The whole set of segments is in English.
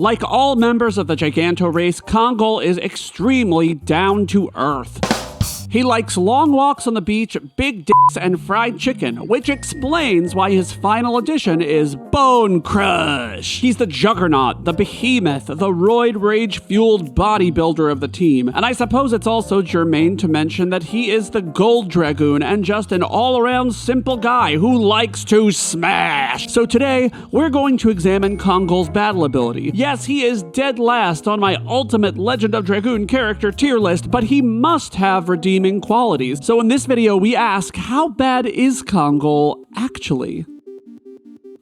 Like all members of the Giganto race, Kongol is extremely down to earth. He likes long walks on the beach, big dicks, and fried chicken, which explains why his final edition is Bone Crush. He's the juggernaut, the behemoth, the roid rage-fueled bodybuilder of the team, and I suppose it's also germane to mention that he is the Gold Dragoon and just an all-around simple guy who likes to smash. So today, we're going to examine Kongol's battle ability. Yes, he is dead last on my ultimate Legend of Dragoon character tier list, but he must have redeeming qualities. So in this video, we ask, how bad is Kongol actually?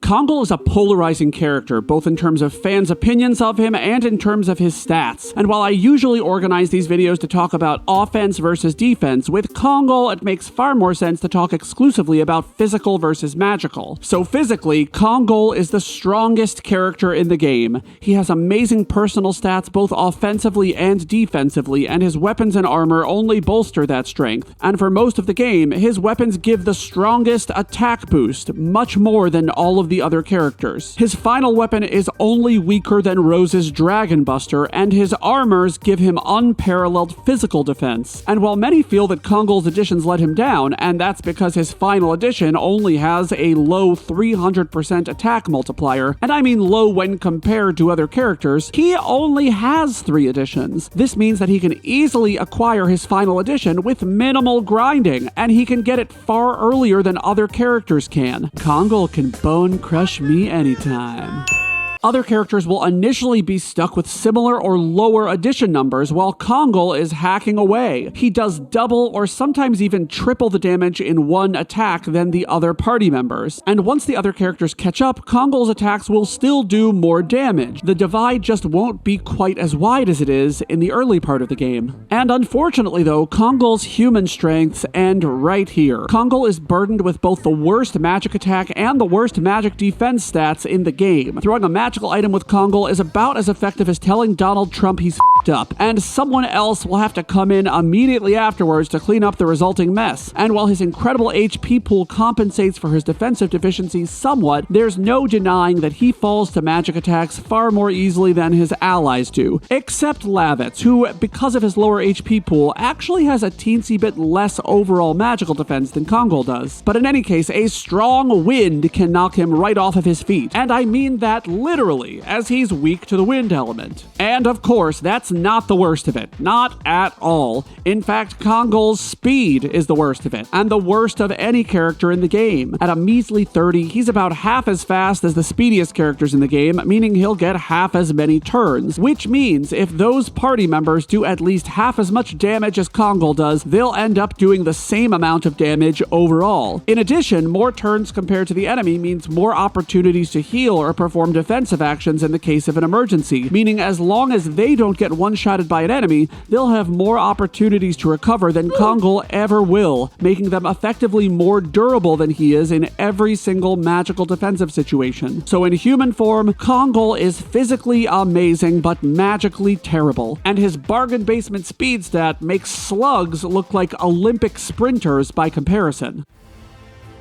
Kongol is a polarizing character, both in terms of fans' opinions of him and in terms of his stats. And while I usually organize these videos to talk about offense versus defense, with Kongol it makes far more sense to talk exclusively about physical versus magical. So physically, Kongol is the strongest character in the game. He has amazing personal stats both offensively and defensively, and his weapons and armor only bolster that strength. And for most of the game, his weapons give the strongest attack boost, much more than all of the other characters. His final weapon is only weaker than Rose's Dragon Buster, and his armors give him unparalleled physical defense. And while many feel that Kongol's additions let him down, and that's because his final edition only has a low 300% attack multiplier, and I mean low when compared to other characters, he only has 3 additions. This means that he can easily acquire his final edition with minimal grinding, and he can get it far earlier than other characters can. Kongol can bone crush me anytime. Other characters will initially be stuck with similar or lower addition numbers while Kongol is hacking away. He does double or sometimes even triple the damage in one attack than the other party members. And once the other characters catch up, Kongol's attacks will still do more damage. The divide just won't be quite as wide as it is in the early part of the game. And unfortunately though, Kongol's human strengths end right here. Kongol is burdened with both the worst magic attack and the worst magic defense stats in the game. Throwing a magical item with Kongol is about as effective as telling Donald Trump he's f***ed up, and someone else will have to come in immediately afterwards to clean up the resulting mess. And while his incredible HP pool compensates for his defensive deficiencies somewhat, there's no denying that he falls to magic attacks far more easily than his allies do, except Lavitz, who, because of his lower HP pool, actually has a teensy bit less overall magical defense than Kongol does. But in any case, a strong wind can knock him right off of his feet, and I mean that literally, as he's weak to the wind element. And of course, that's not the worst of it. Not at all. In fact, Kongol's speed is the worst of it, and the worst of any character in the game. At a measly 30, he's about half as fast as the speediest characters in the game, meaning he'll get half as many turns, which means if those party members do at least half as much damage as Kongol does, they'll end up doing the same amount of damage overall. In addition, more turns compared to the enemy means more opportunities to heal or perform defensive actions in the case of an emergency, meaning as long as they don't get one-shotted by an enemy, they'll have more opportunities to recover than Kongol ever will, making them effectively more durable than he is in every single magical defensive situation. So in human form, Kongol is physically amazing but magically terrible, and his bargain basement speed stat makes slugs look like Olympic sprinters by comparison.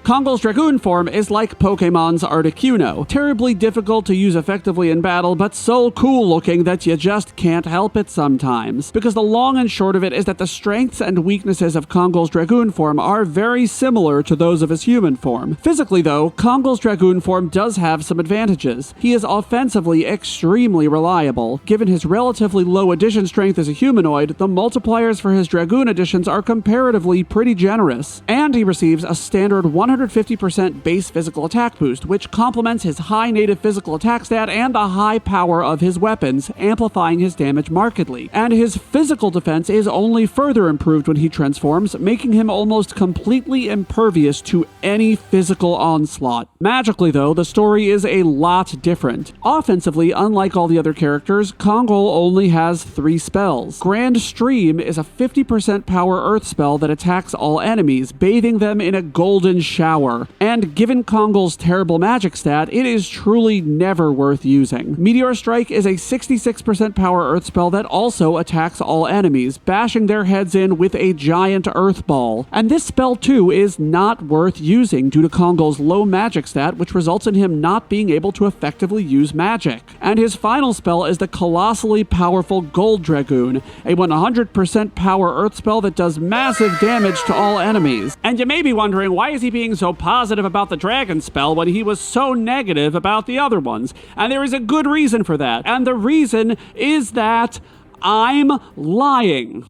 Kongol's Dragoon form is like Pokemon's Articuno, terribly difficult to use effectively in battle, but so cool looking that you just can't help it sometimes. Because the long and short of it is that the strengths and weaknesses of Kongol's Dragoon form are very similar to those of his human form. Physically though, Kongol's Dragoon form does have some advantages. He is offensively extremely reliable. Given his relatively low addition strength as a humanoid, the multipliers for his Dragoon additions are comparatively pretty generous. And he receives a standard 150% base physical attack boost, which complements his high native physical attack stat and the high power of his weapons, amplifying his damage markedly. And his physical defense is only further improved when he transforms, making him almost completely impervious to any physical onslaught. Magically though, the story is a lot different. Offensively, unlike all the other characters, Kongol only has 3 spells. Grand Stream is a 50% power earth spell that attacks all enemies, bathing them in a golden shower shower. And given Kongol's terrible magic stat, it is truly never worth using. Meteor Strike is a 66% power earth spell that also attacks all enemies, bashing their heads in with a giant earth ball. And this spell too is not worth using due to Kongol's low magic stat, which results in him not being able to effectively use magic. And his final spell is the colossally powerful Gold Dragoon, a 100% power earth spell that does massive damage to all enemies. And you may be wondering, why is he being so positive about the dragon spell when he was so negative about the other ones? And there is a good reason for that. And the reason is that I'm lying.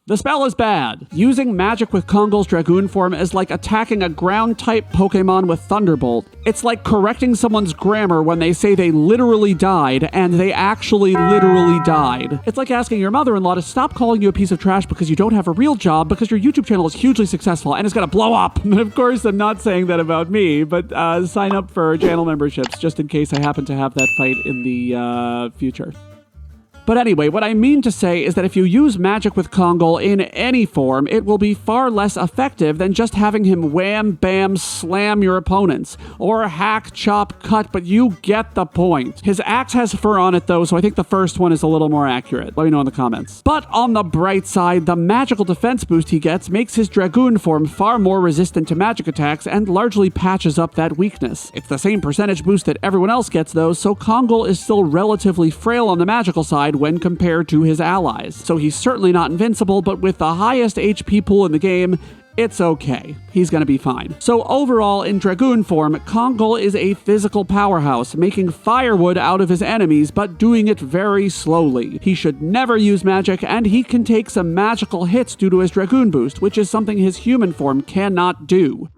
The spell is bad. Using magic with Kongol's Dragoon form is like attacking a ground-type Pokemon with Thunderbolt. It's like correcting someone's grammar when they say they literally died, and they actually literally died. It's like asking your mother-in-law to stop calling you a piece of trash because you don't have a real job because your YouTube channel is hugely successful and it's gonna blow up. And of course, I'm not saying that about me, but sign up for channel memberships just in case I happen to have that fight in the future. But anyway, what I mean to say is that if you use magic with Kongol in any form, it will be far less effective than just having him wham, bam, slam your opponents. Or hack, chop, cut, but you get the point. His axe has fur on it though, so I think the first one is a little more accurate. Let me know in the comments. But on the bright side, the magical defense boost he gets makes his Dragoon form far more resistant to magic attacks and largely patches up that weakness. It's the same percentage boost that everyone else gets though, so Kongol is still relatively frail on the magical side when compared to his allies. So he's certainly not invincible, but with the highest HP pool in the game, it's okay. He's gonna be fine. So overall, in Dragoon form, Kongol is a physical powerhouse, making firewood out of his enemies, but doing it very slowly. He should never use magic, and he can take some magical hits due to his Dragoon boost, which is something his human form cannot do.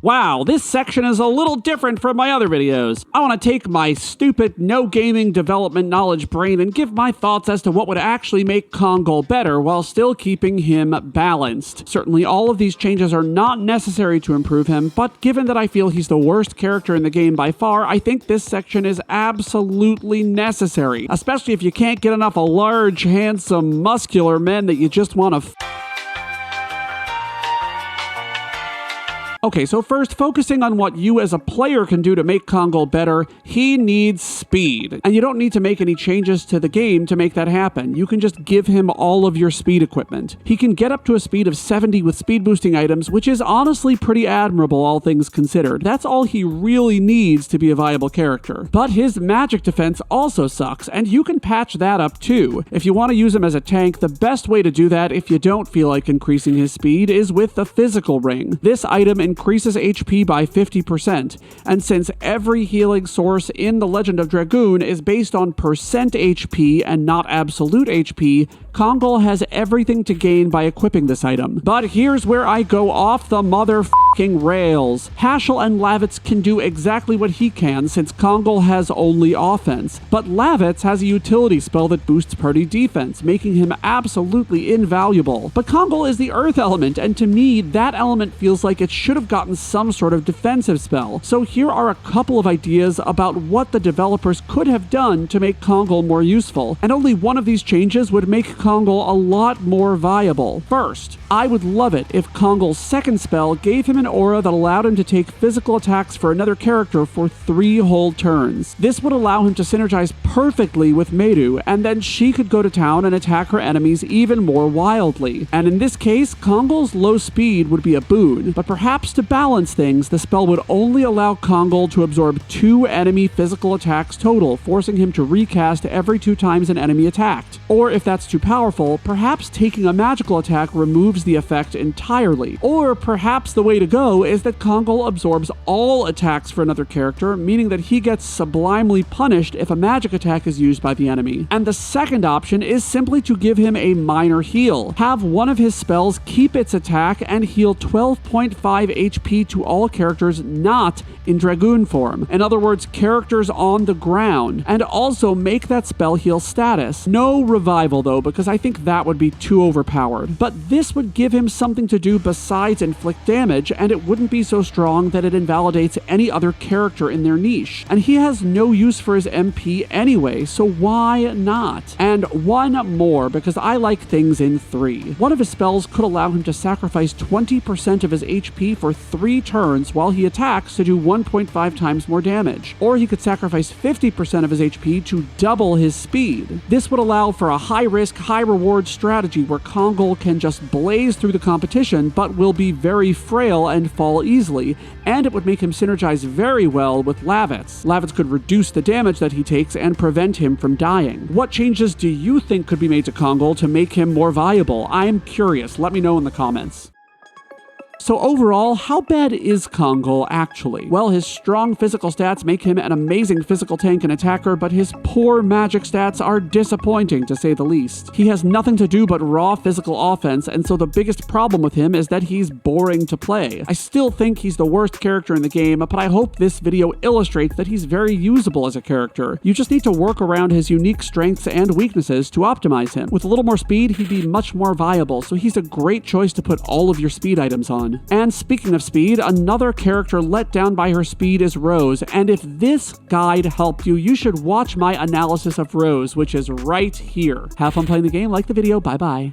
Wow, this section is a little different from my other videos. I want to take my stupid, no gaming development knowledge brain and give my thoughts as to what would actually make Kongol better while still keeping him balanced. Certainly all of these changes are not necessary to improve him, but given that I feel he's the worst character in the game by far, I think this section is absolutely necessary, especially if you can't get enough of large, handsome, muscular men that you just want to Okay, so first, focusing on what you as a player can do to make Kongol better, he needs speed. And you don't need to make any changes to the game to make that happen. You can just give him all of your speed equipment. He can get up to a speed of 70 with speed boosting items, which is honestly pretty admirable, all things considered. That's all he really needs to be a viable character. But his magic defense also sucks, and you can patch that up too. If you want to use him as a tank, the best way to do that if you don't feel like increasing his speed is with the physical ring. This item increases HP by 50%, and since every healing source in the Legend of Dragoon is based on percent HP and not absolute HP, Kongol has everything to gain by equipping this item. But here's where I go off the motherfucking rails. Haschel and Lavitz can do exactly what he can since Kongol has only offense, but Lavitz has a utility spell that boosts party defense, making him absolutely invaluable. But Kongol is the earth element, and to me, that element feels like it should have gotten some sort of defensive spell. So here are a couple of ideas about what the developers could have done to make Kongol more useful, and only one of these changes would make Kongol a lot more viable. First, I would love it if Kongol's second spell gave him an aura that allowed him to take physical attacks for another character for 3 whole turns. This would allow him to synergize perfectly with Meru, and then she could go to town and attack her enemies even more wildly. And in this case, Kongol's low speed would be a boon, but perhaps to balance things, the spell would only allow Kongol to absorb 2 enemy physical attacks total, forcing him to recast every 2 times an enemy attacked. Or if that's too powerful, perhaps taking a magical attack removes the effect entirely. Or perhaps the way to go is that Kongol absorbs all attacks for another character, meaning that he gets sublimely punished if a magic attack is used by the enemy. And the second option is simply to give him a minor heal. Have one of his spells keep its attack and heal 12.5 HP to all characters not in Dragoon form. In other words, characters on the ground. And also make that spell heal status. No revival though, because because I think that would be too overpowered. But this would give him something to do besides inflict damage, and it wouldn't be so strong that it invalidates any other character in their niche. And he has no use for his MP anyway, so why not? And one more, because I like things in 3. One of his spells could allow him to sacrifice 20% of his HP for 3 turns while he attacks to do 1.5 times more damage. Or he could sacrifice 50% of his HP to double his speed. This would allow for a high-risk, high-reward strategy where Kongol can just blaze through the competition but will be very frail and fall easily, and it would make him synergize very well with Lavitz. Lavitz could reduce the damage that he takes and prevent him from dying. What changes do you think could be made to Kongol to make him more viable? I'm curious. Let me know in the comments. So overall, how bad is Kongol actually? Well, his strong physical stats make him an amazing physical tank and attacker, but his poor magic stats are disappointing to say the least. He has nothing to do but raw physical offense, and so the biggest problem with him is that he's boring to play. I still think he's the worst character in the game, but I hope this video illustrates that he's very usable as a character. You just need to work around his unique strengths and weaknesses to optimize him. With a little more speed, he'd be much more viable, so he's a great choice to put all of your speed items on. And speaking of speed, another character let down by her speed is Rose, and if this guide helped you, you should watch my analysis of Rose, which is right here. Have fun playing the game, like the video, bye bye.